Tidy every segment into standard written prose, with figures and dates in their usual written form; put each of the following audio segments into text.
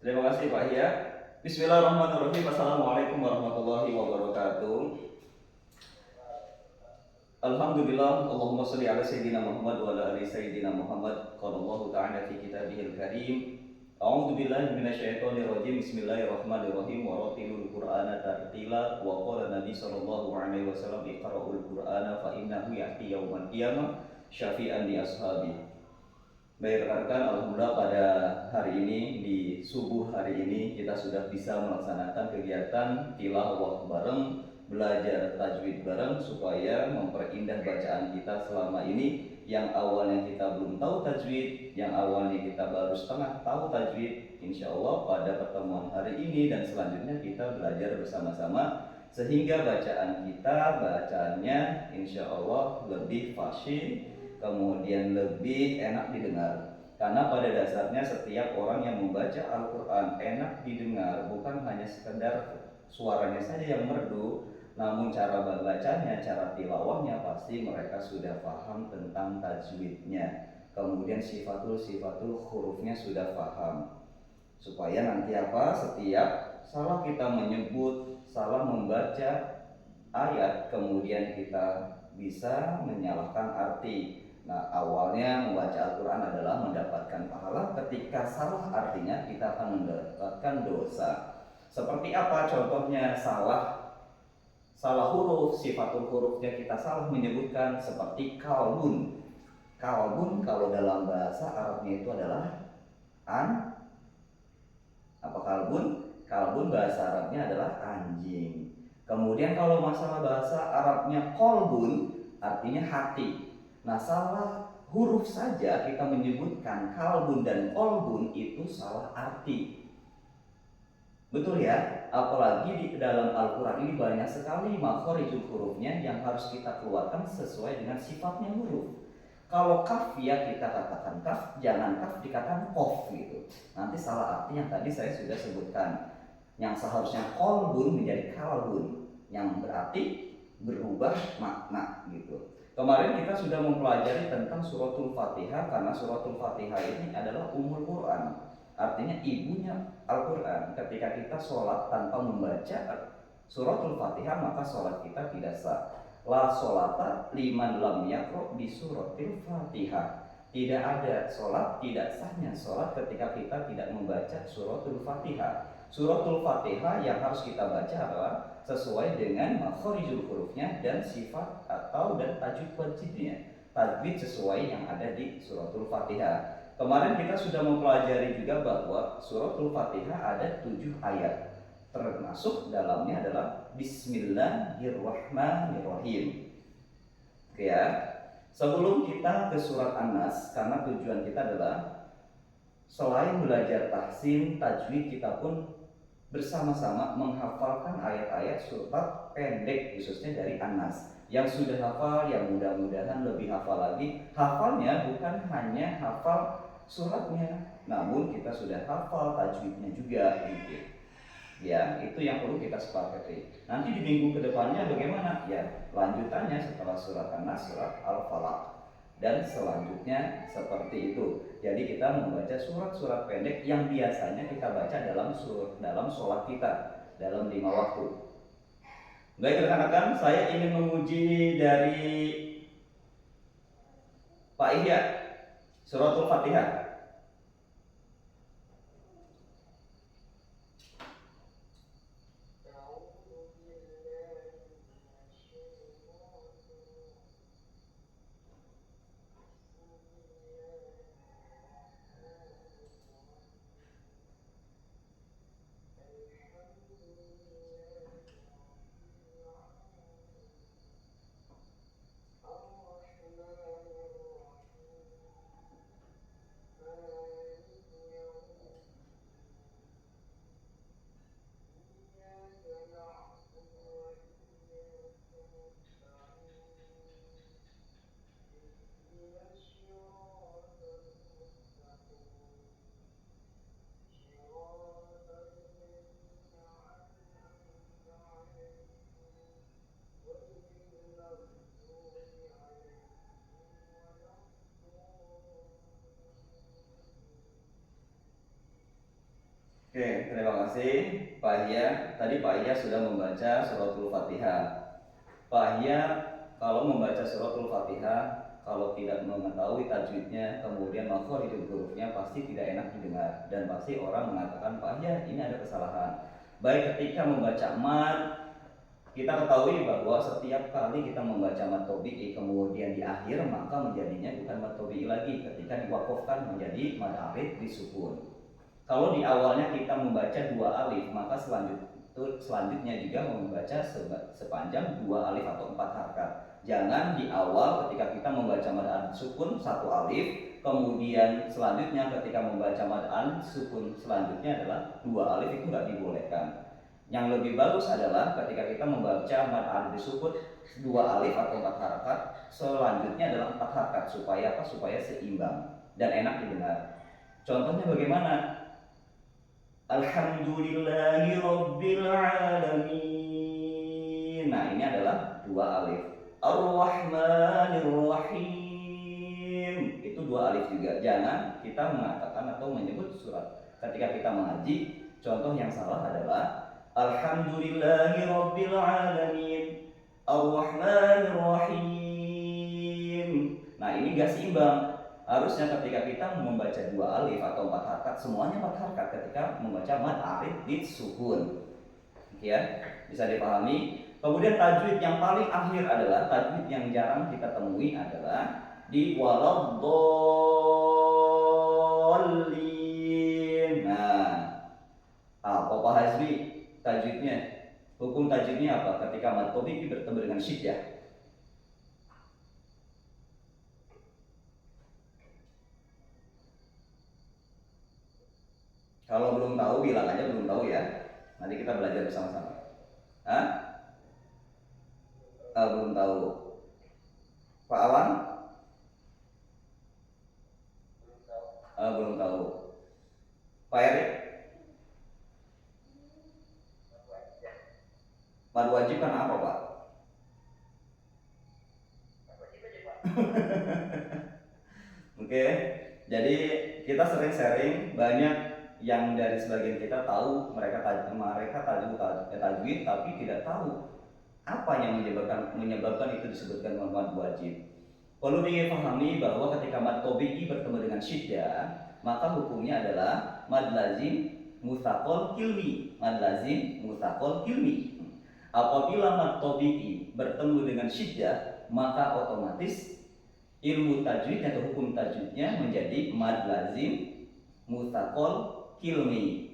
Terima kasih Pak Hia. Bismillahirrahmanirrahim. Assalamualaikum warahmatullahi wabarakatuh. Alhamdulillah, Allahumma sholli ala sayyidina Muhammad wa ala ali sayyidina Muhammad. Qala Allah ta'ala fi kitabihil karim. A'udzu billahi minasyaitonir rajim. Bismillahirrahmanirrahim. Wa ratilul Qur'ana tartila. Wa qala Nabi sallallahu alaihi wasallam iqra'ul Qur'ana fa innahu ya'ti yaumal qiyamah syafi'an li ashabi. Baik rekan-rekan, alhamdulillah pada hari ini, di subuh hari ini kita sudah bisa melaksanakan kegiatan tilawah bareng, belajar tajwid bareng supaya memperindah bacaan kita selama ini. Yang awalnya kita belum tahu tajwid, yang awalnya kita baru setengah tahu tajwid, insya Allah pada pertemuan hari ini dan selanjutnya kita belajar bersama-sama sehingga bacaan kita, bacaannya insya Allah lebih fasih, kemudian lebih enak didengar. Karena pada dasarnya setiap orang yang membaca Al-Quran enak didengar, bukan hanya sekedar suaranya saja yang merdu, namun cara membacanya, cara tilawahnya pasti mereka sudah paham tentang tajwidnya. Kemudian sifatul hurufnya sudah paham. Supaya nanti apa? Setiap salah kita menyebut, salah membaca ayat, kemudian kita bisa menyalahkan arti. Nah, awalnya membaca Al-Quran adalah mendapatkan pahala, ketika salah artinya kita akan mendapatkan dosa. Seperti apa contohnya salah huruf, sifatul hurufnya kita salah menyebutkan, seperti kalbun. Kalbun kalau dalam bahasa Arabnya itu adalah apa kalbun? Kalbun bahasa Arabnya adalah anjing. Kemudian kalau masalah bahasa Arabnya kolbun, artinya hati. Nah, salah huruf saja kita menyebutkan kalbun dan kolbun itu salah arti. Betul ya? Apalagi di dalam Al-Quran ini banyak sekali makhorijul hurufnya yang harus kita keluarkan sesuai dengan sifatnya huruf. Kalau kaf ya kita katakan kaf, jangan kaf dikatakan kof gitu. Nanti salah arti yang tadi saya sudah sebutkan. Yang seharusnya kolbun menjadi kalbun, yang berarti berubah makna gitu. Kemarin kita sudah mempelajari tentang suratul Fatihah, karena suratul Fatihah ini adalah ummul Quran, artinya ibunya Al-Quran. Ketika kita sholat tanpa membaca suratul Fatihah, maka sholat kita tidak sah. La sholata liman lam yaqra bi suratil Fatihah. Tidak ada sholat, tidak sahnya sholat ketika kita tidak membaca suratul Fatihah. Suratul Fatihah yang harus kita baca adalah sesuai dengan makhorijul hurufnya dan sifat atau dan tajwid wajibnya. Tajwid sesuai yang ada di suratul Fatihah. Kemarin kita sudah mempelajari juga bahwa suratul Fatihah ada 7 ayat. Termasuk dalamnya adalah Bismillahirrahmanirrahim. Oke ya. Sebelum kita ke surat An-Nas, karena tujuan kita adalah selain belajar tahsin, tajwid, kita pun bersama-sama menghafalkan ayat-ayat surat pendek khususnya dari An-Nas. Yang sudah hafal, yang mudah-mudahan lebih hafal lagi. Hafalnya bukan hanya hafal suratnya, namun kita sudah hafal tajwidnya juga gitu. Ya, itu yang perlu kita sepakati. Nanti di minggu kedepannya bagaimana? Ya, lanjutannya setelah surat An-Nas, surat Al-Falaq. Dan selanjutnya seperti itu. Jadi kita membaca surat-surat pendek yang biasanya kita baca dalam sholat kita, dalam 5 waktu. Baik rekan-rekan, saya ingin menguji dari Pak Ihya, suratul Fatihah. Oke, terima kasih Pak Hia. Tadi Pak Hia sudah membaca suratul Fatihah. Pak Hia kalau membaca suratul Fatihah, kalau tidak mengetahui tajwidnya, kemudian makhrajul hurufnya pasti tidak enak didengar dan pasti orang mengatakan Pak Hia ini ada kesalahan. Baik ketika membaca mad, kita ketahui bahwa setiap kali kita membaca mad tabi'i kemudian di akhir maka menjadinya bukan mad tabi'i lagi ketika diwakafkan menjadi mad arid disukun. Kalau di awalnya kita membaca dua alif, maka selanjutnya juga membaca sepanjang dua alif atau empat harakat. Jangan di awal ketika kita membaca mad alif sukun satu alif, kemudian selanjutnya ketika membaca mad alif sukun selanjutnya adalah dua alif, itu nggak dibolehkan. Yang lebih bagus adalah ketika kita membaca mad alif sukun dua alif atau empat harakat, selanjutnya adalah empat harakat supaya apa? Supaya seimbang dan enak didengar. Contohnya bagaimana? Alhamdulillahi Rabbil Alamin. Nah, ini adalah dua alif. Ar-Rahmanir Rahim. Itu dua alif juga. Jangan kita mengatakan atau menyebut surat ketika kita mengaji. Contoh yang salah adalah Alhamdulillahi Rabbil Alamin. Ar-Rahmanir Rahim. Nah, ini gak seimbang. Harusnya ketika kita membaca dua alif atau empat harakat, semuanya empat harakat ketika membaca mad alif sukun. Ya, bisa dipahami. Kemudian tajwid yang paling akhir adalah tajwid yang jarang kita temui adalah di waladdallin. Nah, apa Pak Hasbi tajwidnya? Hukum tajwidnya apa ketika mad tabi'i bertemu dengan syiddah? Kalau belum tahu bilang aja belum tahu ya. Nanti kita belajar bersama-sama. Hah? Belum tahu. Pak Awan? Belum tahu. Pak Erik? Mad wajib kan apa Pak? Oke, jadi kita sering sharing, banyak yang dari sebagian kita tahu mereka tajwid tapi tidak tahu apa yang menyebabkan itu disebutkan mad wajib. Perlu dipahami bahwa ketika mad tabi'i bertemu dengan syiddah, maka hukumnya adalah mad lazim mustaqol kilmi. Mad lazim mustaqol kilmi. Apabila mad tabi'i bertemu dengan syiddah, maka otomatis ilmu tajwid atau hukum tajwidnya menjadi mad lazim mustaqol kilmi.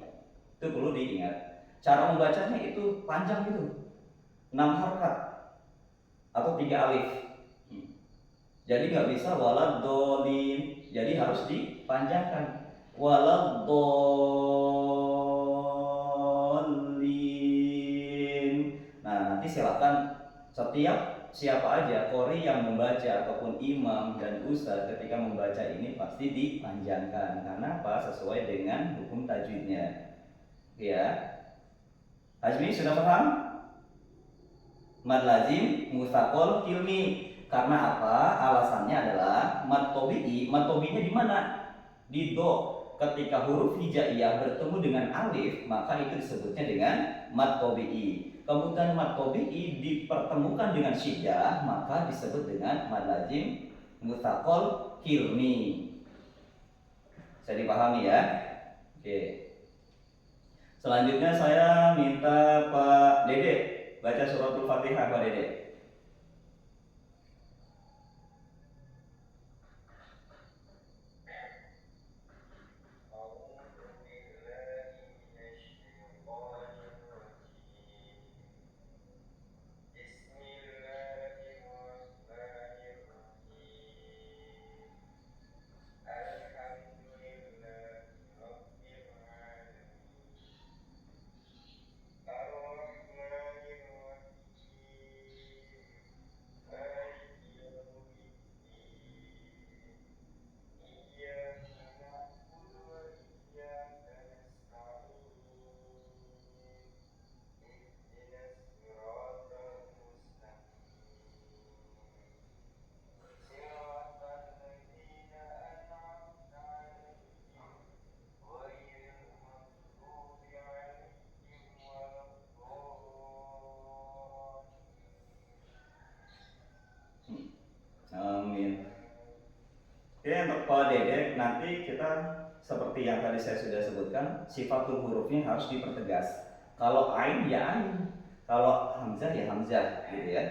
Itu perlu diingat. Cara membacanya itu panjang gitu, 6 harakat atau 3 alif. Jadi nggak bisa waladdallin, jadi harus dipanjangkan waladdallin. Nah, nanti silakan setiap siapa aja qori yang membaca ataupun imam dan ustadz ketika membaca ini pasti dipanjangkan. Karena apa? Sesuai dengan hukum tajwidnya. Ya. Azmi sudah paham? Mad lazim mustaqol kilmi. Karena apa? Alasannya adalah mad tabi'inya di mana? Di do. Ketika huruf hijaiyah bertemu dengan alif, maka itu disebutnya dengan mad tabi'i. Kemudian mad tabi'i dipertemukan dengan syiddah, maka disebut dengan mad lazim mustaqol kilmi. Bisa dipahami ya? Oke. Selanjutnya saya minta Pak Dede baca suratul Fatihah, Pak Dede. kita seperti yang tadi saya sudah sebutkan, sifatul hurufnya harus dipertegas. Kalau ain ya ain, kalau hamzah ya hamzah, gitu ya.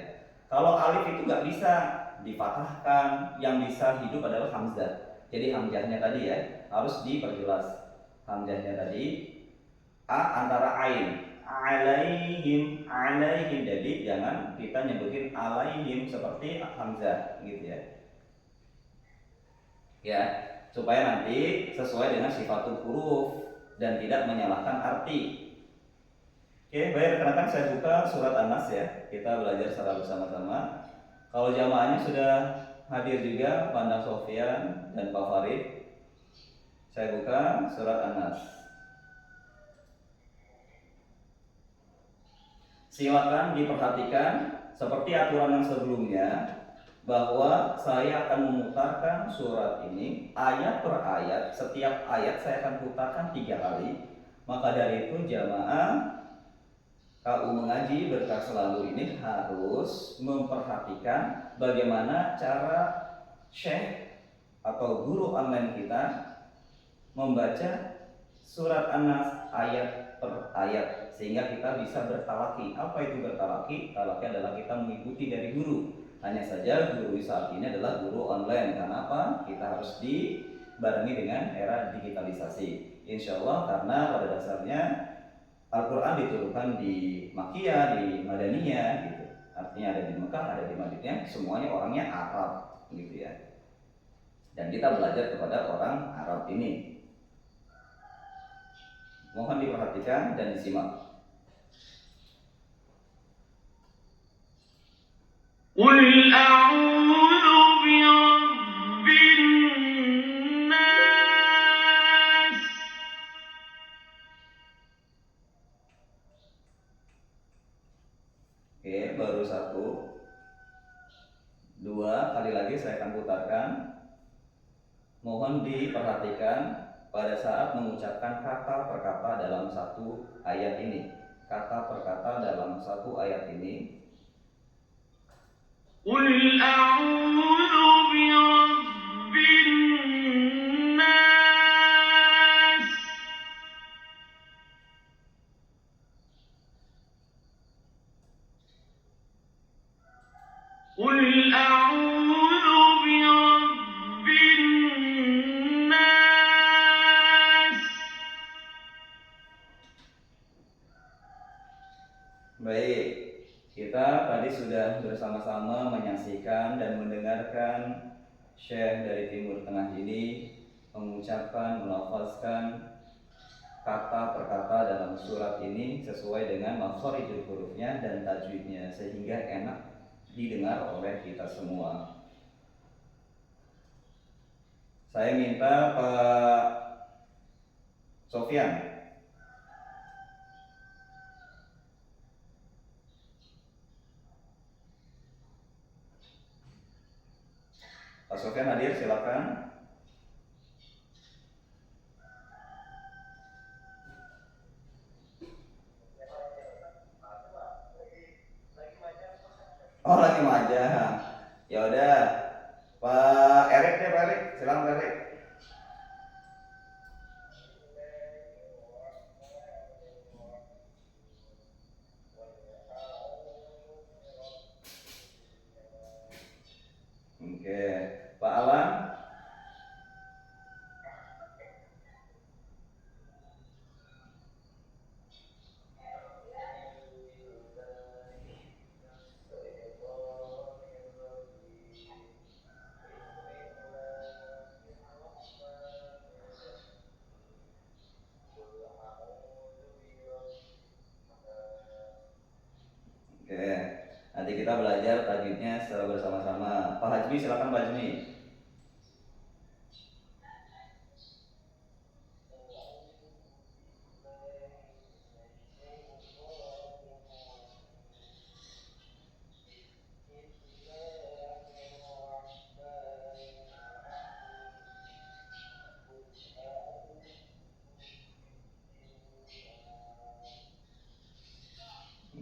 Kalau alif itu nggak bisa dipatahkan, yang bisa hidup adalah hamzah. Jadi hamzahnya tadi ya harus diperjelas. Hamzahnya tadi a antara ain, alaihim, alaihim. Jadi jangan kita nyebutin alaihim seperti hamzah, gitu ya. Ya, supaya nanti sesuai dengan sifatul huruf dan tidak menyalahkan arti. Oke, baik rekan-rekan, saya buka surat An-Nas ya. Kita belajar secara bersama-sama. Kalau jamaahnya sudah hadir juga, Pandang Sofyan dan Pak Farid. Saya buka surat An-Nas. Silakan diperhatikan seperti aturan yang sebelumnya, bahwa saya akan memutarkan surat ini ayat per ayat. Setiap ayat saya akan putarkan 3 kali. Maka dari itu jamaah KU Mengaji Berkah Selalu ini harus memperhatikan bagaimana cara syekh atau guru online kita membaca surat An-Nas ayat per ayat, sehingga kita bisa bertalaki. Apa itu bertalaki? Talaki adalah kita mengikuti dari guru. Hanya saja guru saat ini adalah guru online. Karena apa? Kita harus dibarengi dengan era digitalisasi. Insya Allah, karena pada dasarnya Al-Quran diturunkan di Makkiyah, di Madaniyah gitu. Artinya ada di Mekah, ada di Madinah, semuanya orangnya Arab gitu ya. Dan kita belajar kepada orang Arab ini. Mohon diperhatikan dan disimak. Qul a'udzu birabbin nas. Oke, baru 1. 2 kali lagi saya akan putarkan. Mohon diperhatikan pada saat mengucapkan kata per kata dalam satu ayat ini. Kata per kata dalam satu ayat ini. Qul a'udzu birabbin nas. Qul a'udzu birabbin nas. Baik, kita tadi sudah bersama-sama menyaksikan dan mendengarkan Syekh dari Timur Tengah ini mengucapkan, melafazkan kata per kata dalam surat ini sesuai dengan makharijul hurufnya dan tajwidnya, sehingga enak didengar oleh kita semua. Saya minta Pak Sofyan. Pak Sofyan hadir, silakan. Oh, lagi majang. Ya udah, Pak Erik deh, Pak Erik, silakan Pak Erik. Oke, Pak Alan. Oke, nanti kita belajar tajwidnya secara bersama-sama. Pak Hajmi, silakan Pak Hajmi.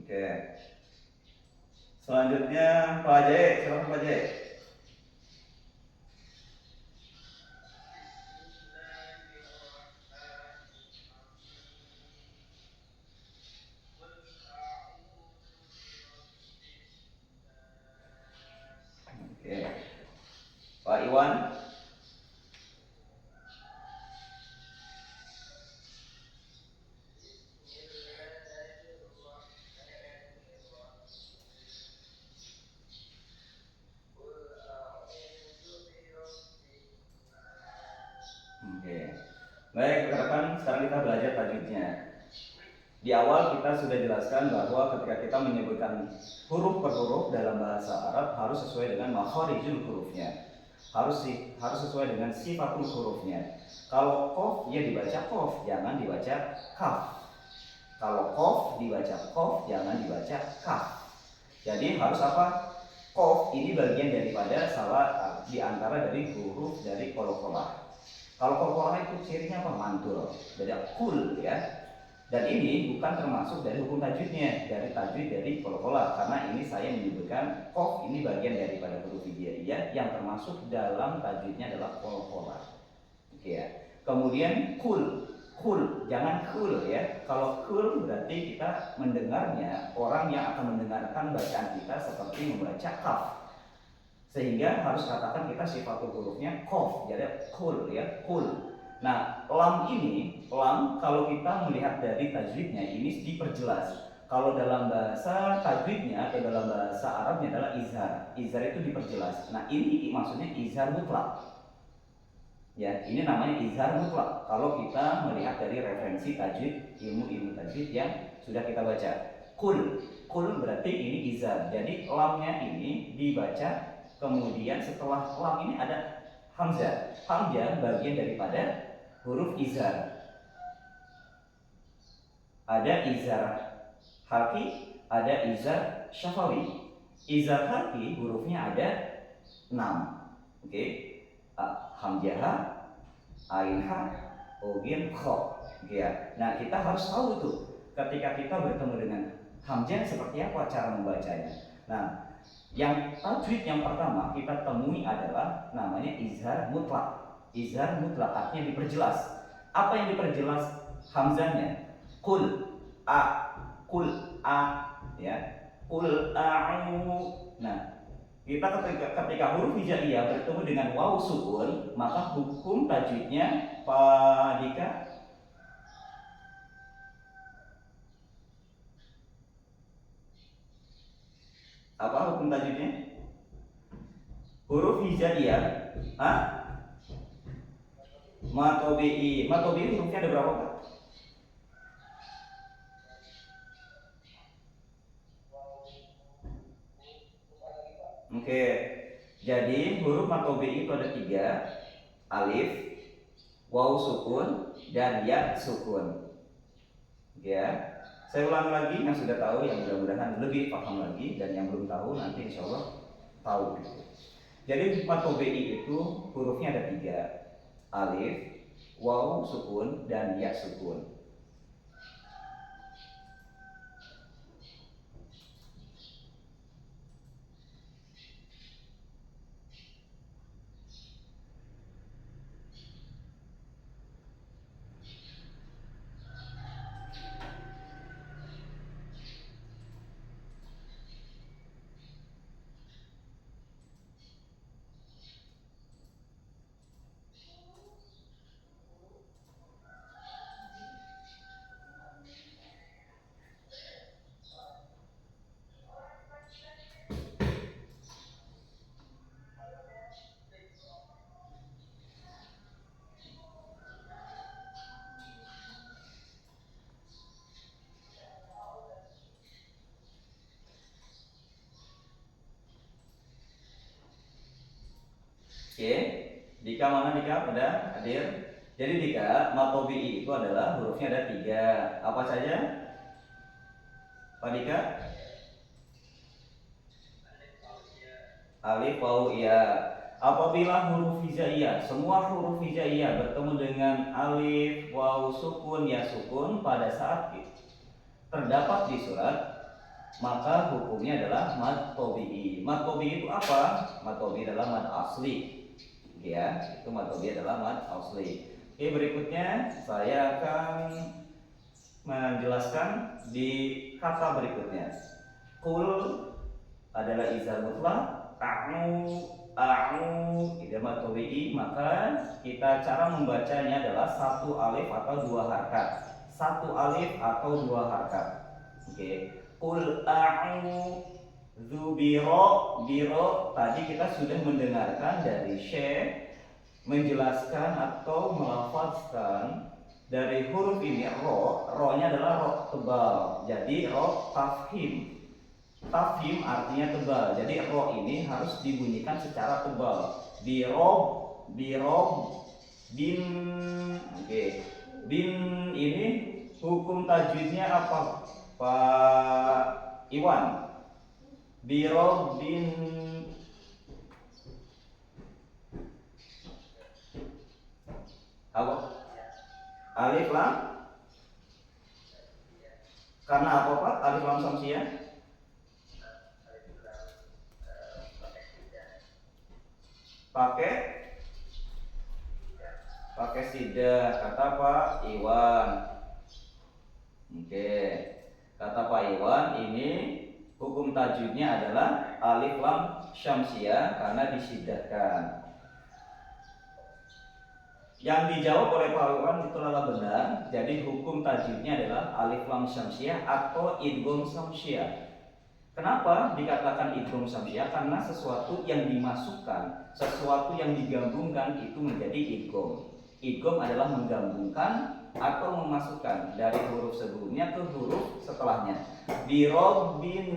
Oke. Selanjutnya Pak Jai, silakan Pak Jai. tajwidnya. Di awal kita sudah jelaskan bahwa ketika kita menyebutkan huruf per huruf dalam bahasa Arab harus sesuai dengan makharijul hurufnya. Harus sesuai dengan sifatul hurufnya. Kalau qaf ya dibaca qaf, jangan dibaca kaf. Kalau qaf dibaca qaf, jangan dibaca kaf. Jadi harus apa? Qaf ini bagian daripada salah di antara dari huruf dari qalqalah. Kalau qalqalah itu cirinya apa? Mantul. Jadi kul ya. Dan ini bukan termasuk dari hukum tajwidnya, dari tajwid dari qalqalah, karena ini saya menyebutkan qaf ini bagian daripada huruf hijaiyah yang termasuk dalam tajwidnya adalah qalqalah. Oke ya. Kemudian kul, jangan kul ya. Kalau kul berarti kita mendengarnya, orang yang akan mendengarkan bacaan kita seperti membaca kaf. Sehingga harus katakan kita sifatul hurufnya qaf, jadi kul ya, kul. Nah, lam ini, lam kalau kita melihat dari tajwidnya ini diperjelas. Kalau dalam bahasa tajwidnya atau dalam bahasa Arabnya adalah izhar. Izhar itu diperjelas. Nah, ini maksudnya izhar mutlak. Ya, ini namanya izhar mutlak. Kalau kita melihat dari referensi tajwid, ilmu tajwid yang sudah kita baca. Kul berarti ini izhar. Jadi lamnya ini dibaca, kemudian setelah lam ini ada hamzah. Hamzah bagian daripada huruf izhar. Ada izhar harfi, ada izhar syafawi. Izhar harfi hurufnya ada 6. Oke. Hamzah, ain ha, ogin kha. Oke ya. Nah, kita harus tahu tuh ketika kita bertemu dengan hamzah seperti apa cara membacanya. Nah, yang tajwid yang pertama kita temui adalah namanya izhar mutlak. Izhar mutlak artinya diperjelas. Apa yang diperjelas? Hamzahnya. Kul a ya. Kul a'u. Nah, kita ketika huruf hijaiyah bertemu dengan waw sukun, maka hukum tajwidnya Pak Dika apa hukum tajwidnya? Huruf hijaiyah matobi hurufnya ada berapa Pak? Oke, jadi huruf matobi itu ada 3, alif, waw sukun, dan ya sukun. Ya, saya ulang lagi yang sudah tahu, yang mudah-mudahan lebih paham lagi, dan yang belum tahu nanti insya Allah tahu. Jadi matobi itu hurufnya ada 3, alif, waw sukun, dan ya sukun. Oke, Dika mana Dika? Udah hadir? Jadi Dika, matobi itu adalah hurufnya ada 3. Apa saja? Pak Dika? Alif, waw, ya. Apabila huruf hijaiyah, semua huruf hijaiyah bertemu dengan alif, waw, sukun, ya sukun pada saat terdapat di surat, maka hukumnya adalah mad tobi'i. Mad tobi'i itu apa? Mad tobi'i adalah mad asli. Ya, itu mad tobi'i adalah mad asli. Oke, berikutnya saya akan menjelaskan di kata berikutnya. Kul adalah izhar mutlak, a'u itu mad tobi'i, maka kita cara membacanya adalah 1 alif atau 2 harakat. 1 alif atau 2 harakat. Oke. Qul a'udzu biro tadi kita sudah mendengarkan dari Syekh menjelaskan atau melafazkan dari huruf ini ro-nya adalah ro tebal. Jadi ro tafhim. Tafhim artinya tebal. Jadi ro ini harus dibunyikan secara tebal. Birob, bin. Oke. Bin ini hukum tajwidnya apa, Pak Iwan? Birob bin apa? Alif lam. Karena apa, Pak? Alif lam samsiah. Pakai sidah, kata Pak Iwan. Oke, kata Pak Iwan ini hukum tajwidnya adalah alif lam syamsiah karena disidahkan. Yang dijawab oleh Pak Iwan itu adalah benar. Jadi hukum tajwidnya adalah alif lam syamsiah atau idgham syamsiah. Kenapa dikatakan idgham syamsiah? Karena sesuatu yang dimasukkan, sesuatu yang digabungkan itu menjadi idgham. Idgham adalah menggabungkan atau memasukkan dari huruf sebelumnya ke huruf setelahnya. Birobbin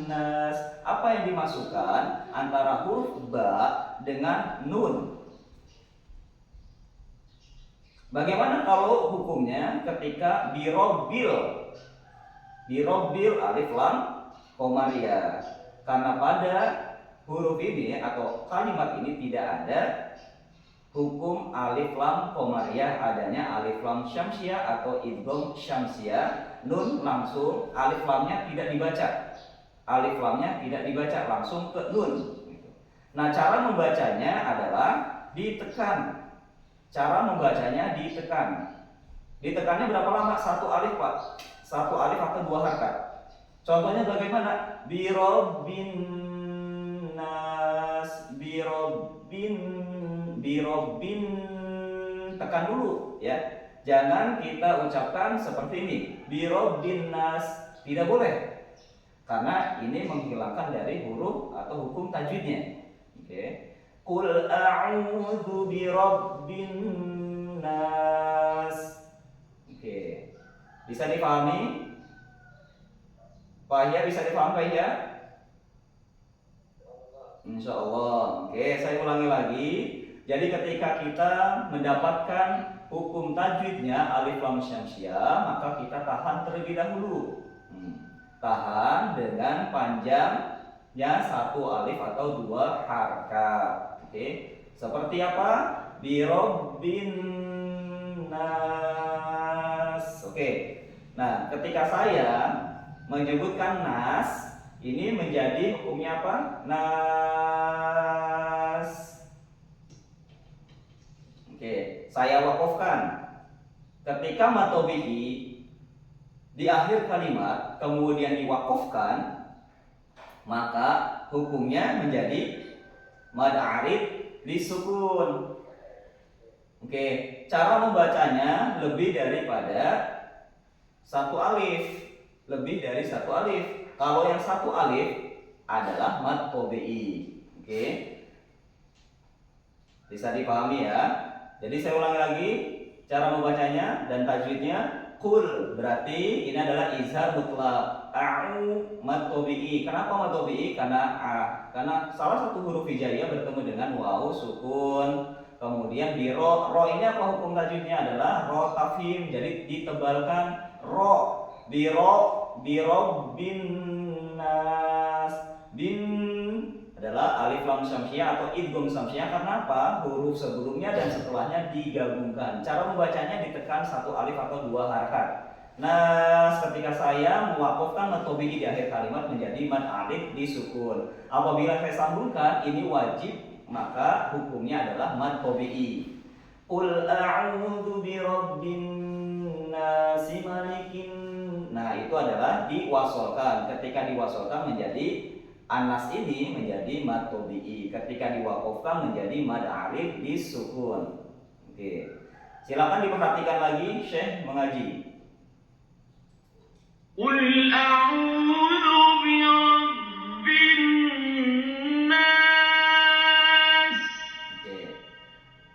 nas. Apa yang dimasukkan antara huruf ba dengan nun? Bagaimana kalau hukumnya ketika birobbil alif lam komariah? Karena pada huruf ini atau kalimat ini tidak ada hukum alif lam komariah, adanya alif lam syamsiah atau idgham syamsiah. Nun langsung alif lamnya tidak dibaca. Alif lamnya tidak dibaca, langsung ke nun. Nah, cara membacanya adalah ditekan. Cara membacanya ditekan. Ditekannya berapa lama? Satu alif, Pak. Satu alif atau dua harakat. Contohnya bagaimana? Birobbin nas, birobbin, tekan dulu ya. Jangan kita ucapkan seperti ini, birobbin nas, tidak boleh. Karena ini menghilangkan dari huruf atau hukum tajwidnya. Oke. Qul a'udzu birabbin nas. Oke. Bisa dipahami? Pak ya, bisa dipahami Pak ya? Insya Allah. Oke, saya ulangi lagi. Jadi ketika kita mendapatkan hukum tajwidnya alif lam syamsiah, maka kita tahan terlebih dahulu. Tahan dengan panjangnya satu alif atau dua harakat. Oke, seperti apa? Birobbin nas. Oke. Nah, ketika saya menyebutkan nas, ini menjadi hukumnya apa? Nas. Oke, saya wakofkan. Ketika matobi'i di akhir kalimat kemudian diwakofkan, maka hukumnya menjadi mad arid disukun. Oke, cara membacanya lebih daripada satu alif. Lebih dari satu alif. Kalau yang satu alif adalah mad tabi'i. Oke. Bisa dipahami ya. Jadi saya ulangi lagi cara membacanya dan tajwidnya. Qul berarti ini adalah izhar mutlaq. A'u mad tabi'i. Kenapa mad tabi'i? Karena salah satu huruf hijaiyah bertemu dengan wawu sukun. Kemudian di ro ini apa hukum tajwidnya? Adalah ro tafhim. Jadi ditebalkan ro. Birobbin nas. Bin adalah alif lam syamsiah atau idgham syamsiah. Karena apa? Huruf sebelumnya dan setelahnya digabungkan. Cara membacanya ditekan satu alif atau dua harakat. Nas, ketika saya mewakafkan mad tabi'i di akhir kalimat menjadi mad alif disukun. Apabila saya sambungkan ini wajib, maka hukumnya adalah mad tabi'i. Qul a'udzu birabbin nas malikin. Nah, itu adalah diwasolkan. Ketika diwasolkan menjadi anas ini menjadi mad tabi'i. Ketika diwakafkan menjadi mad alif disukun. Oke. Silakan diperhatikan lagi Syekh mengaji. Qul a'udzu birabbin nas. Oke.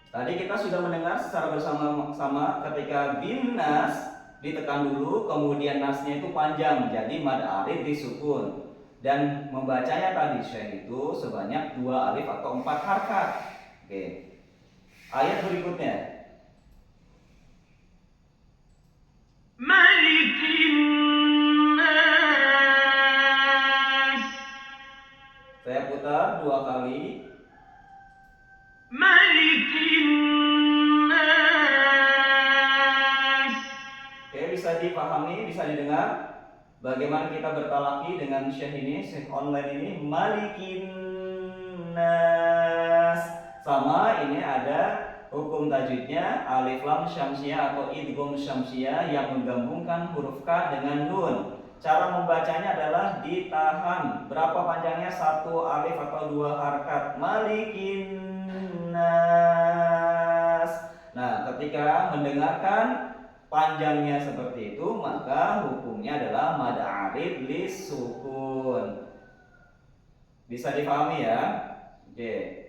Tadi kita sudah mendengar secara bersama-sama ketika binnas ditekan dulu, kemudian nasnya itu panjang, jadi mad arid disukun. Dan membacanya tadi Syekh itu sebanyak 2 alif atau 4 harkat. Oke. Ayat berikutnya. Malikin nas. Saya putar 2 kali. Malikin nas. Oke, bisa dipahami, bisa didengar bagaimana kita bertalaki dengan Syekh ini, Syekh online ini. Malikin nas. Sama ini ada hukum tajwidnya alif lam syamsiyah atau idgham syamsiyah yang menggabungkan huruf K dengan nun. Cara membacanya adalah ditahan. Berapa panjangnya? 1 alif atau 2 harkat. Malikin nas. Nah, ketika mendengarkan panjangnya seperti itu, maka hukumnya adalah mad arid lis sukun. Bisa dipahami ya? Oke.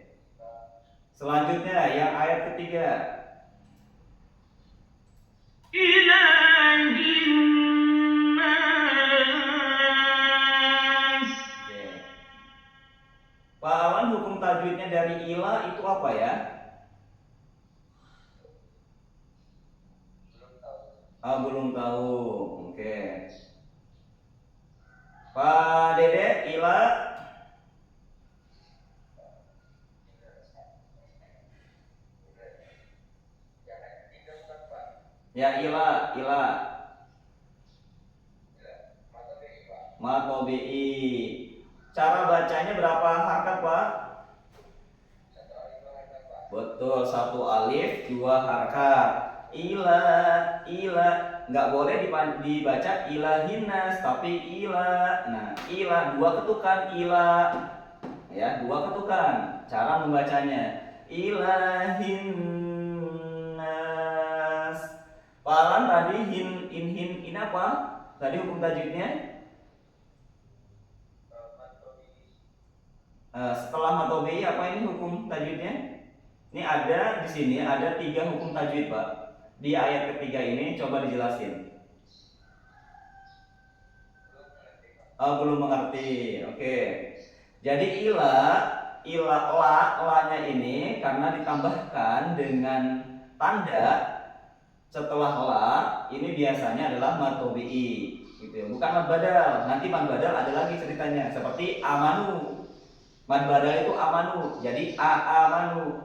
Selanjutnya yang ayat ketiga. Ilahin nas. Oke. Pak Alan, hukum tajwidnya dari ila itu apa ya? Belum tahu. Oke. Pak Dede, ila. Ya, ila. Matobi'i. Cara bacanya berapa harkat, Pak? Betul, 1 alif 2 harkat. Ila. Nggak boleh dibaca ilahinas, tapi ila. Nah, ila 2 ketukan, ila. Ya, 2 ketukan. Cara membacanya ilahinnas. Palan tadi in apa? Tadi hukum tajwidnya? Setelah matobi apa ini hukum tajwidnya? Ini ada di sini ada 3 hukum tajwid, Pak. Di ayat ketiga ini coba dijelasin. Belum mengerti. Oke. Jadi la-nya ini karena ditambahkan dengan tanda setelah la, ini biasanya adalah matobi'i, gitu ya. Bukan mad badal. Nanti mad badal ada lagi ceritanya. Seperti amanu. Mad badal itu amanu. Jadi amanu.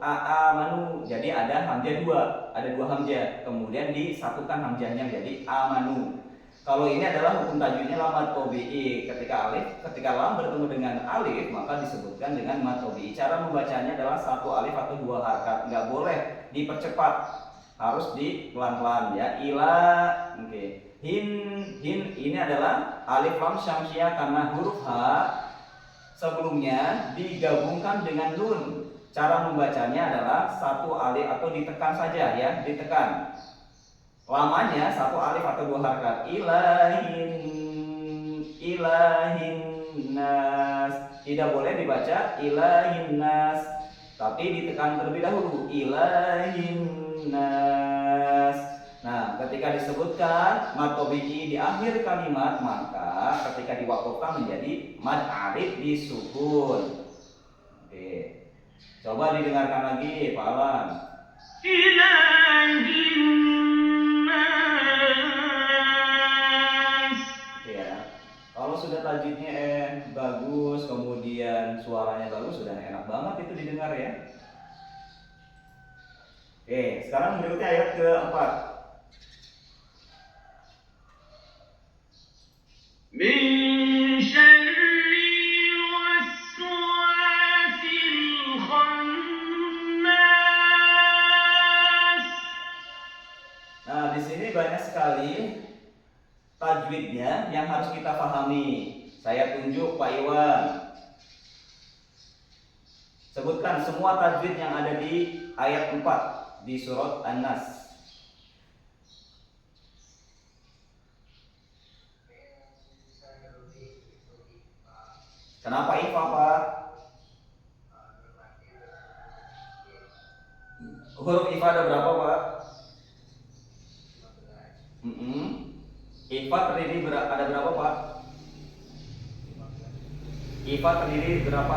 Jadi ada hamzah 2, ada 2 hamzah. Kemudian disatukan hamzahnya menjadi amanu. Kalau ini adalah hukum tajwidnya lam mad tabi'i. Ketika lam bertemu dengan alif maka disebutkan dengan mad tabi'i. Cara membacanya adalah 1 alif atau 2 harkat. Nggak boleh dipercepat, harus di pelan-pelan ya. Ila, oke. Hin ini adalah alif lam syamsiyah karena huruf H sebelumnya digabungkan dengan nun. Cara membacanya adalah 1 alif atau ditekan saja ya, ditekan. Lamanya 1 alif atau 2 harkat. Ilahin nas. Tidak boleh dibaca ilahin nas, tapi ditekan terlebih dahulu. Ilahin nas. Nah, ketika disebutkan mad tabi'i di akhir kalimat, maka ketika diwakafkan menjadi mad arid disukun. Oke. Coba didengarkan lagi, Pak Alan. Kalau sudah tajwidnya bagus, kemudian suaranya bagus, sudah enak banget itu didengar ya. Oke, sekarang berikutnya ayat keempat. Min syarri waswasil khannas. Nah, di sini banyak sekali tajwidnya yang harus kita pahami. Saya tunjuk Pak Iwan. Sebutkan semua tajwid yang ada di ayat 4 di surat An-Nas. Kenapa ifa, Pak? Huruf ifa ada berapa, Pak? Ikhfa terdiri ada berapa Pak? Ikhfa terdiri berapa?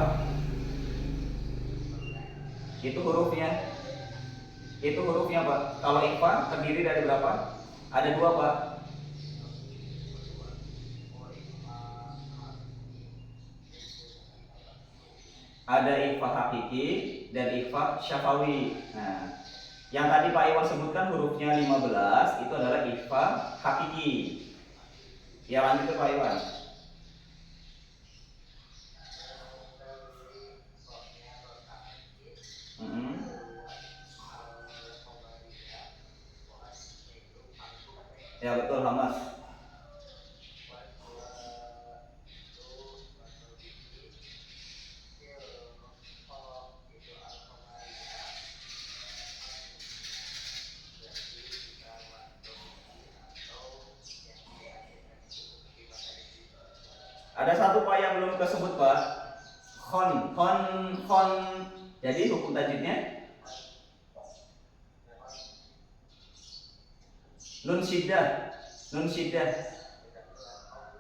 Itu hurufnya. Itu hurufnya Pak. Kalau ikhfa terdiri dari berapa? Ada dua Pak. Ada ikhfa hakiki dan ikhfa syafawi. Nah, yang tadi Pak Iwan sebutkan hurufnya 15 itu adalah ikhfa hakiki. Ya lanjut ke Pak Iwan. Ya betul Hamas. Ada satu Pak yang belum kesebut Pak. Khon. Jadi hukum tajwidnya nun syiddah.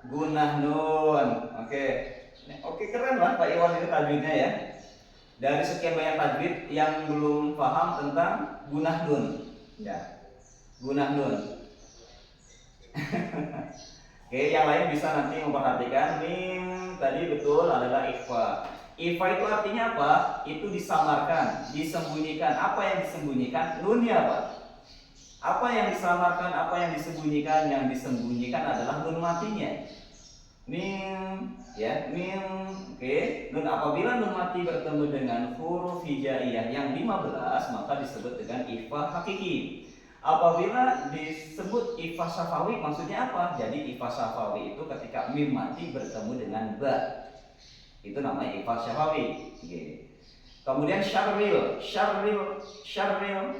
Gunah nun. Oke keren lah Pak Iwan itu tajwidnya ya. Dari sekian banyak tajwid yang belum paham tentang gunah nun. Ya. Gunah nun. Oke, yang lain bisa nanti memperhatikan. Mim tadi betul adalah ikhfa. Ikhfa itu artinya apa? Itu disamarkan, disembunyikan. Apa yang disembunyikan? Nunnya apa? Apa yang disamarkan? Apa yang disembunyikan? Yang disembunyikan adalah nun matinya. Mim, ya, mim. Oke, nun apabila nun mati bertemu dengan huruf hijaiyah yang 15 maka disebut dengan ikhfa hakiki. Apabila disebut ikhfa syafawi maksudnya apa? Jadi ikhfa syafawi itu ketika mim mati bertemu dengan ba. Itu namanya ikhfa syafawi. Kemudian syarril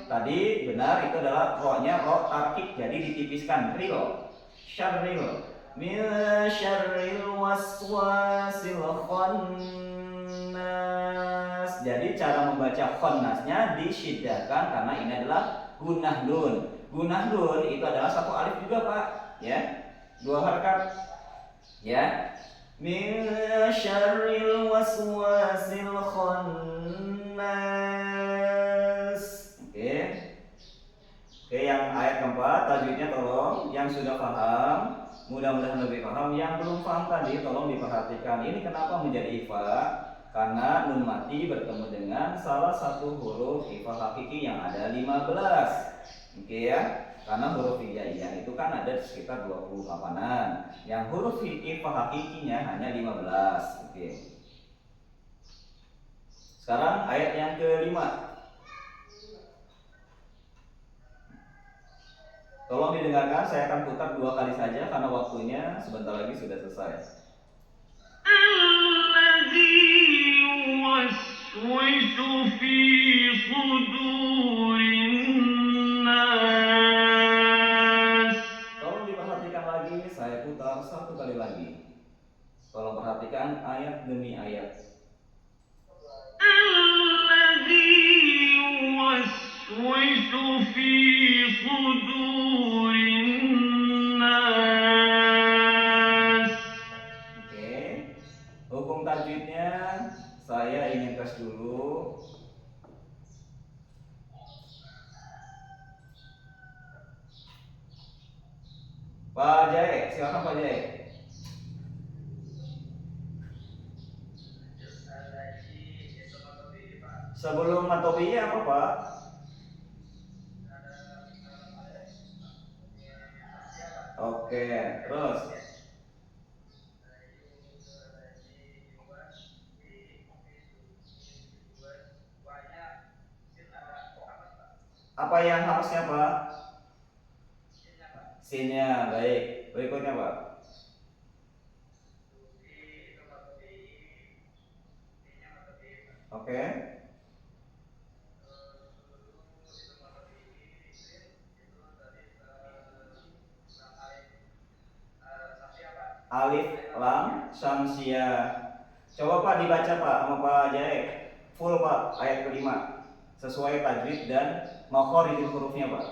tadi benar itu adalah ro-nya ro tarkik jadi ditipiskan ril. Syarril min syarril waswasil khannas. Jadi cara membaca khannasnya disyiddahkan karena ini adalah gunah nun. Gunah nun itu adalah satu alif juga Pak, ya. Dua harakat. Ya. Min syarril waswasil khannas. Oke, yang ayat keempat tajwidnya tolong yang sudah paham, mudah-mudahan lebih paham. Yang belum paham tadi tolong diperhatikan. Ini kenapa menjadi ikhfa? Karena nun mati bertemu dengan salah satu huruf ikhfa hakiki yang ada 15. Oke ya. Karena huruf hijaiyah itu kan ada sekitar 28-an. Yang huruf ikhfa hakikinya hanya 15. Oke. Sekarang ayat yang kelima. Tolong didengarkan, saya akan putar 2 kali saja karena waktunya sebentar lagi sudah selesai. يوسوس في صدور الناس. Tolong diperhatikan lagi, saya putar 1 kali lagi. Tolong perhatikan ayat demi ayat. الذي يوسوس في صدور الناس. Oke. Hukum tajwidnya saya ingin tes dulu. Pak Jai, silakan Pak Jai. Sebelum matobinya apa Pak? Oke, terus. Apa yang harusnya Pak? Sinnya, baik. Berikutnya Pak. Oke. Alif lam syamsiah. Coba Pak dibaca Pak sama Pak Jai. Full Pak ayat kelima. Sesuai tajwid dan makharijul hurufnya Pak.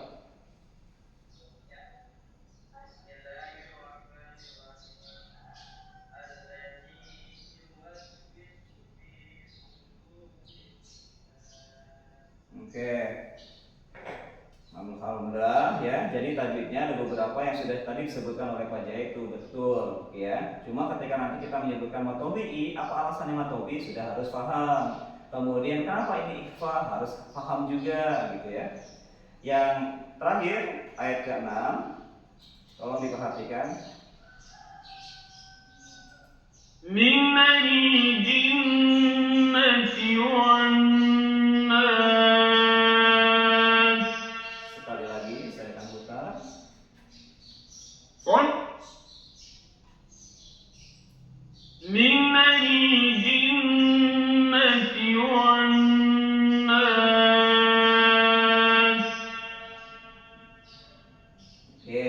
tajwidnya ada beberapa yang sudah tadi disebutkan oleh Pak Jaya itu betul ya. Cuma ketika nanti kita menyebutkan matobi'i, apa alasannya matobi sudah harus paham. Kemudian kenapa ini ikhfa harus paham juga gitu ya. Yang terakhir ayat ke-6, tolong diperhatikan. Minal jinnati wan nas. Sekali lagi saya akan putar. Minal jinnati wan nas. Oke.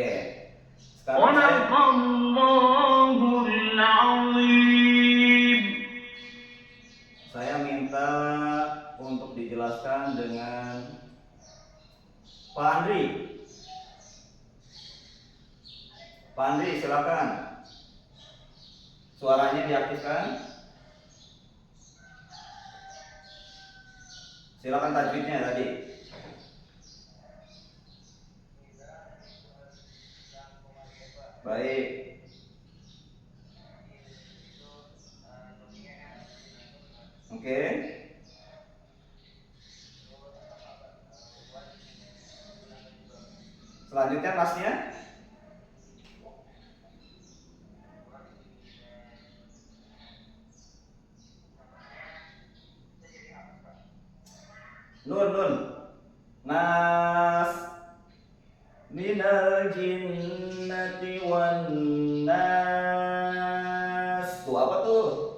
Sekarang saya Sadaqallahul azim. Saya minta untuk dijelaskan dengan Pak Andri. Pak Andri, silakan. Suaranya diaktifkan. Silakan tajwidnya tadi. Baik. Oke. Selanjutnya nasnya. Nun. Nas. Minal jinnati wan nas. Tuh apa tuh?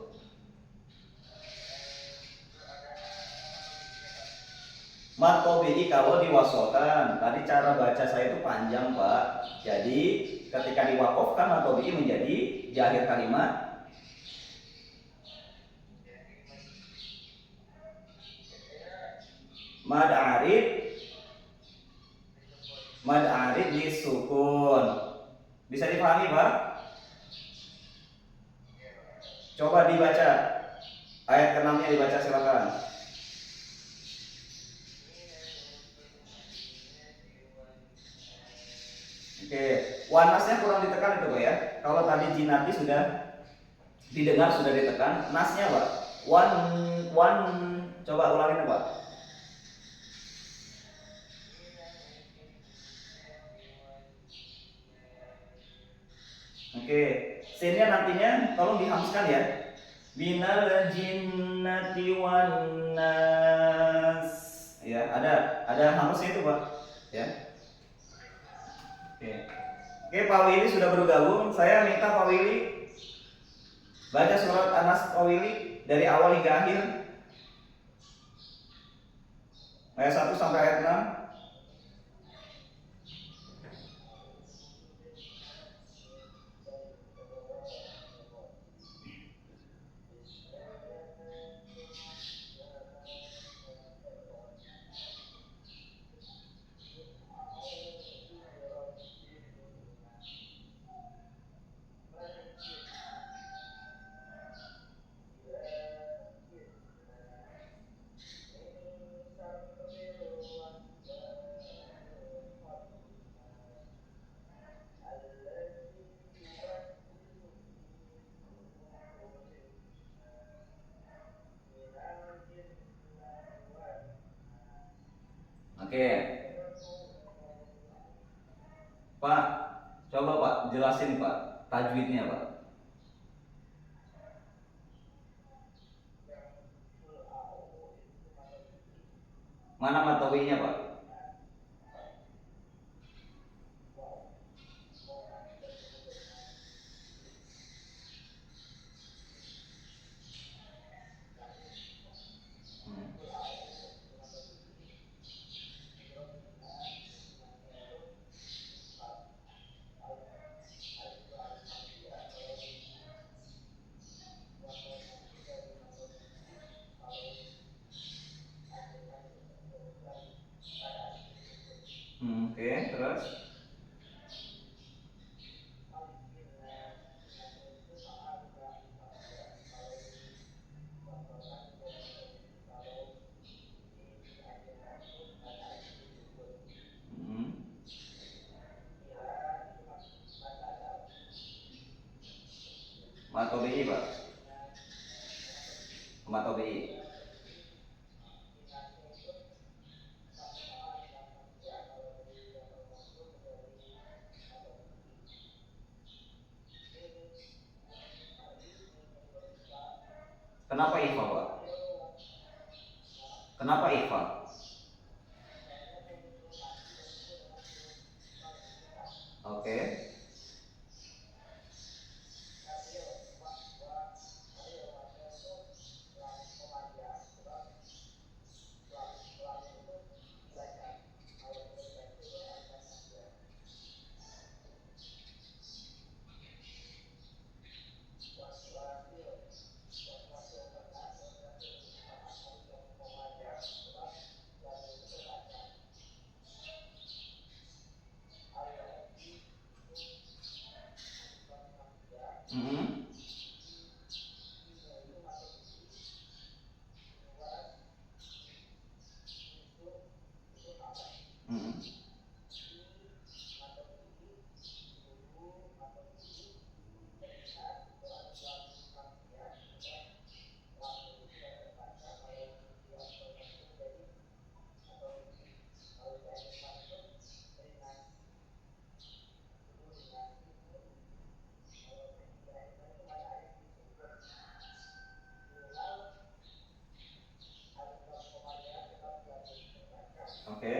Matobi'i kalau diwasokan. Tadi cara baca saya itu panjang, Pak. Jadi ketika diwakofkan matobi'i menjadi di akhir kalimat mad arid disukun. Bisa dipahami, Pak? Coba dibaca. Ayat ke-6-nya dibaca silakan. Oke, wanasnya kurang ditekan itu Pak ya. Kalau tadi jinati sudah didengar, sudah ditekan, nasnya Pak. Wan, coba ulangin Pak. Oke, sinnya nantinya tolong dihamskan ya. Minal jinnati wan nas. Ya, ada hamusnya itu Pak. Ya. Oke, Pak Willy sudah bergabung. Saya minta Pak Willy baca surat An-Nas Pak Willy dari awal hingga akhir. Ayat 1 sampai ayat 6. Oke. Pak, coba Pak jelasin Pak tajwidnya Pak. Mana matowinya Pak? Ma atau BI, Pak? Ma atau BI? Kenapa IFA, Pak? Kenapa IFA? Oke. Mm-hmm. Mm-hmm. Oke.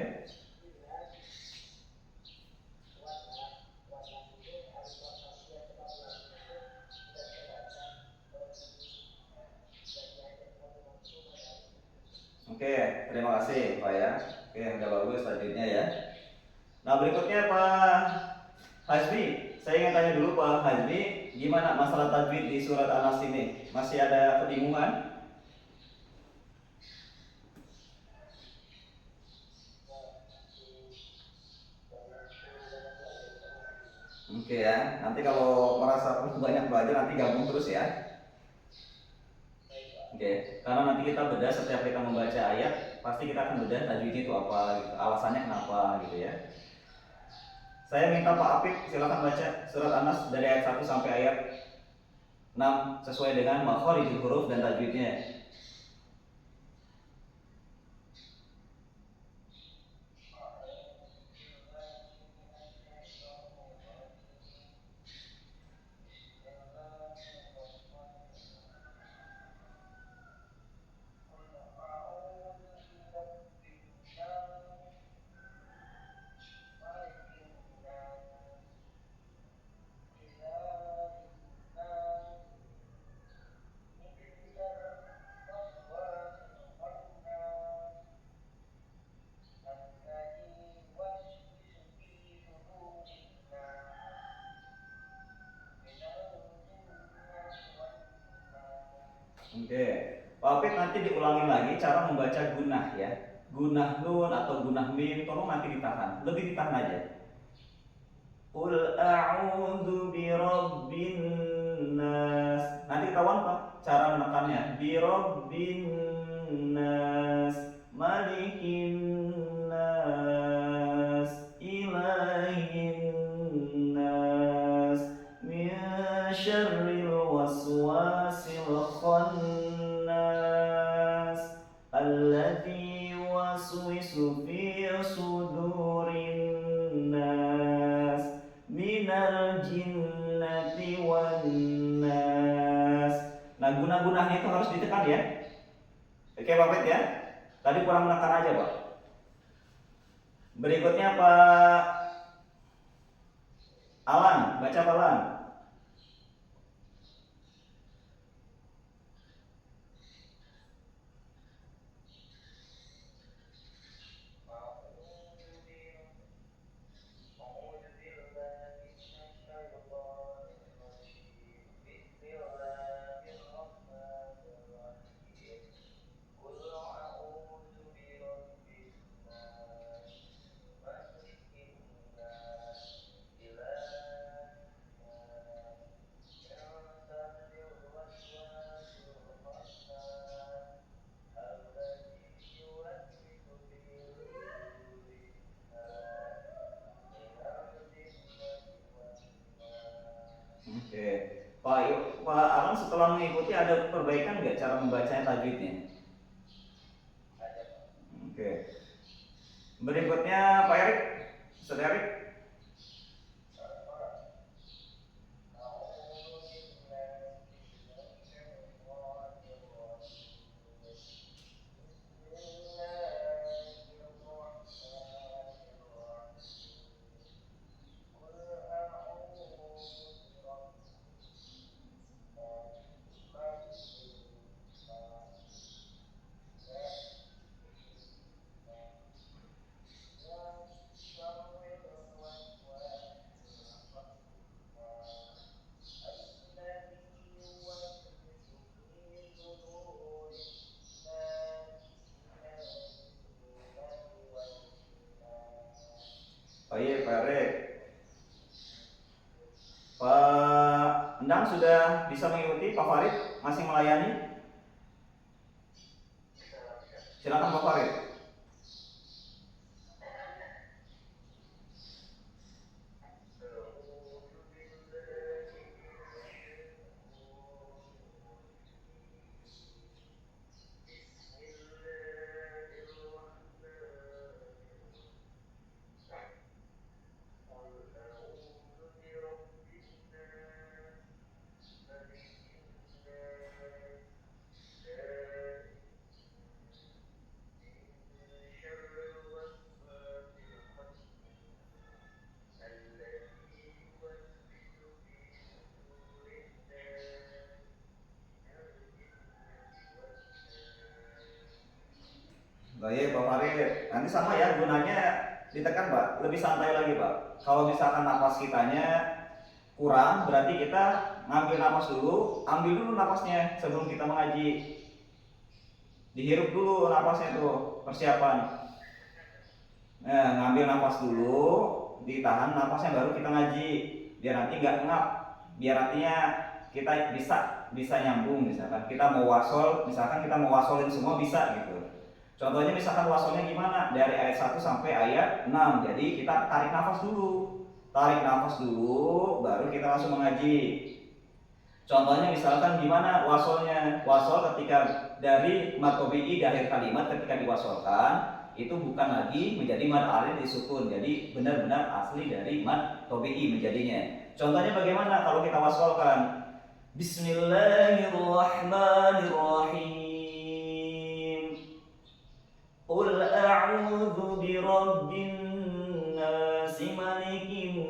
Oke, terima kasih Pak ya. Oke, udah bagus tajwidnya ya. Nah berikutnya Pak Hasbi, saya ingin tanya dulu Pak Hasbi, gimana masalah tajwid di surat An-Nas ini? Masih ada kebingungan? Oke ya, nanti kalau merasa perlu banyak belajar nanti gabung terus ya. Oke, karena nanti kita bedah setiap kita membaca ayat, pasti kita akan bedah tajwid itu apa, gitu. Alasannya kenapa gitu ya. Saya minta Pak Apip silakan baca surat An-Nas dari ayat 1 sampai ayat 6 sesuai dengan makharijul huruf dan tajwidnya. Oke, Pak Apip nanti diulangin lagi cara membaca gunah ya. Gunah nun atau gunah mim, tolong nanti ditahan, lebih ditahan aja. Qul a'udzu birabbin nas. Nanti ketahuan Pak cara menekannya. Birabbin nas, malikin nas, ilahin nas, min syarril waswasil khannas, alladzi yuwaswisu fi sudurin nas minal jinnati wan nas. Nah, guna-gunanya itu harus ditekan ya. Oke, Pak Pet ya. Tadi kurang menekan aja, Pak. Berikutnya Pak Alan, baca Pak Alan. Oke. Pak Alan setelah mengikuti ada perbaikan nggak cara membacanya tajwidnya? Oke. Berikutnya Pak Erik, Ustaz Erik. Oh iya Pak Erik. Pak Endang sudah bisa mengikuti, Pak Farid masih melayani? Silakan Pak Farid. Baik Pak Farid, nanti sama ya gunanya ditekan Pak, lebih santai lagi Pak. Kalau misalkan napas kitanya kurang, berarti kita ngambil napas dulu, ambil dulu napasnya sebelum kita mengaji. Dihirup dulu napasnya tuh, persiapan. Nah, ngambil napas dulu, ditahan napasnya baru kita ngaji. Biar nanti nggak ngap, biar nantinya kita bisa nyambung misalkan. Kita mau wasol, misalkan kita mau wasolin semua bisa gitu. Contohnya misalkan wasolnya gimana? Dari ayat 1 sampai ayat 6. Jadi kita tarik nafas dulu. Tarik nafas dulu, baru kita langsung mengaji. Contohnya misalkan gimana wasolnya? Wasol ketika dari mad tabi'i di akhir kalimat ketika diwasolkan itu bukan lagi menjadi mad arid disukun. Jadi benar-benar asli dari mad tabi'i menjadinya. Contohnya bagaimana kalau kita wasolkan? Bismillahirrahmanirrahim. Qul a'udzu birabbin nas, malikin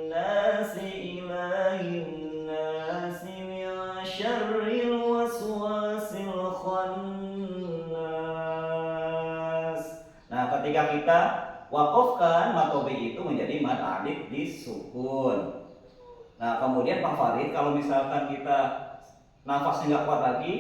nas, ilahin nas, min syarril waswasil khannas. Nah, ketika kita wakofkan mad tabi'i itu menjadi mad alif disukun. Nah, kemudian Pak Farid kalau misalkan kita nafasnya nggak kuat lagi,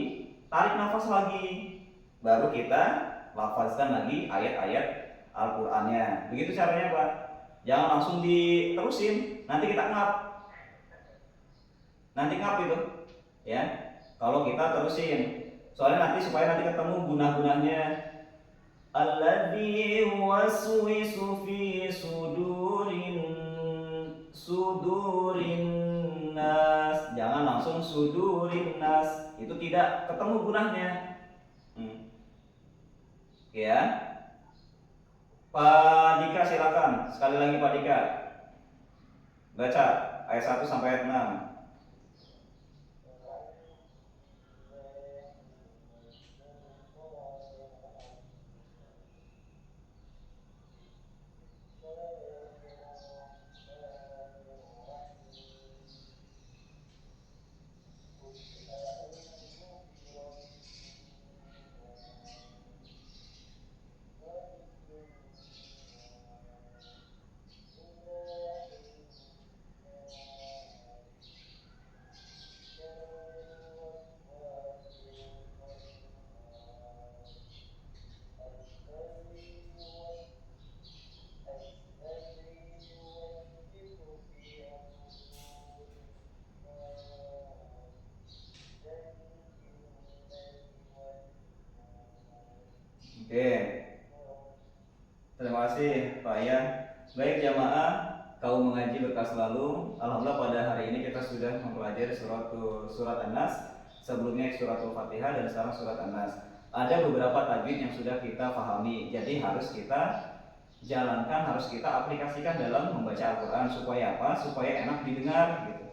tarik nafas lagi, baru kita lafazkan lagi ayat-ayat Al-Qur'annya. Begitu caranya Pak. Jangan langsung diterusin, nanti kita ngap. Nanti ngap itu. Ya. Kalau kita terusin. Soalnya nanti supaya nanti ketemu gunah-gunahnya. Alladzi waswisu fi sudurin nas. Jangan langsung sudurin nas. Itu tidak ketemu gunahnya. Ya. Pak Dika silakan. Sekali lagi Pak Dika. Baca ayat 1 sampai ayat 6. Oke. Terima kasih Pak ya. Baik jamaah, kaum mengaji berkah selalu. Alhamdulillah pada hari ini kita sudah mempelajari surat An-Nas. Sebelumnya suratul Fatihah dan sekarang surat An-Nas. Ada beberapa tajwid yang sudah kita pahami. Jadi harus kita jalankan, harus kita aplikasikan dalam membaca Al-Quran. Supaya apa? Supaya enak didengar gitu.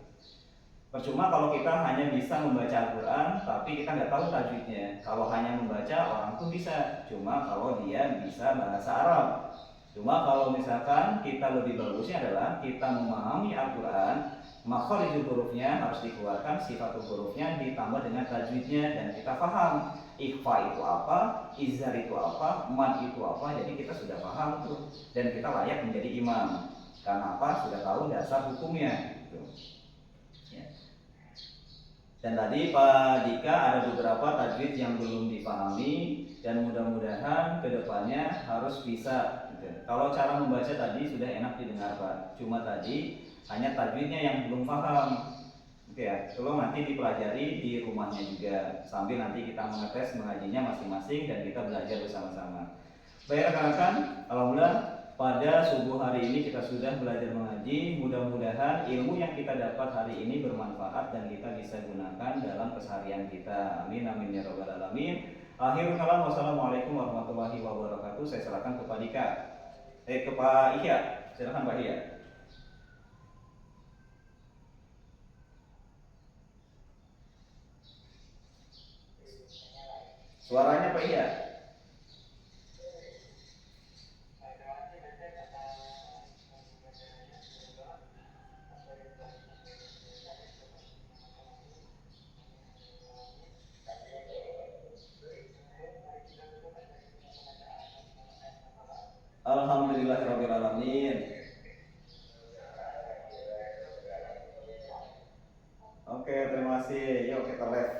Percuma kalau kita hanya bisa membaca Al-Quran tapi kita nggak tahu tajwidnya. Kalau hanya membaca orang tuh bisa, cuma kalau dia bisa bahasa Arab. Cuma kalau misalkan kita lebih bagusnya adalah kita memahami Al-Quran, makharijul hurufnya harus dikeluarkan, sifatul hurufnya ditambah dengan tajwidnya, dan kita paham ikhfa itu apa, izhar itu apa, mad itu apa. Jadi kita sudah paham tuh, dan kita layak menjadi imam. Karena apa? Sudah tahu dasar hukumnya gitu. Ya. Dan tadi Pak Dika ada beberapa tajwid yang belum dipahami, dan mudah-mudahan kedepannya harus bisa gitu. Kalau cara membaca tadi sudah enak didengar Pak, cuma tadi hanya tajwidnya yang belum paham. Oke ya, tolong nanti dipelajari di rumahnya juga, sambil nanti kita mengetes mengajinya masing-masing dan kita belajar bersama-sama. Baik rekan-rekan, alhamdulillah pada subuh hari ini kita sudah belajar mengaji. Mudah-mudahan ilmu yang kita dapat hari ini bermanfaat dan kita bisa gunakan dalam keseharian kita. Amin amin ya rabbal alamin. Akhirul kalam, wassalamualaikum warahmatullahi wabarakatuh. Saya serahkan ke Pak Dika. Ke Pak Ihya. Silakan Pak Ihya. Suaranya Pak Ihya. Alhamdulillahirrabbilalamin. Oke, terima kasih. Yuk kita live.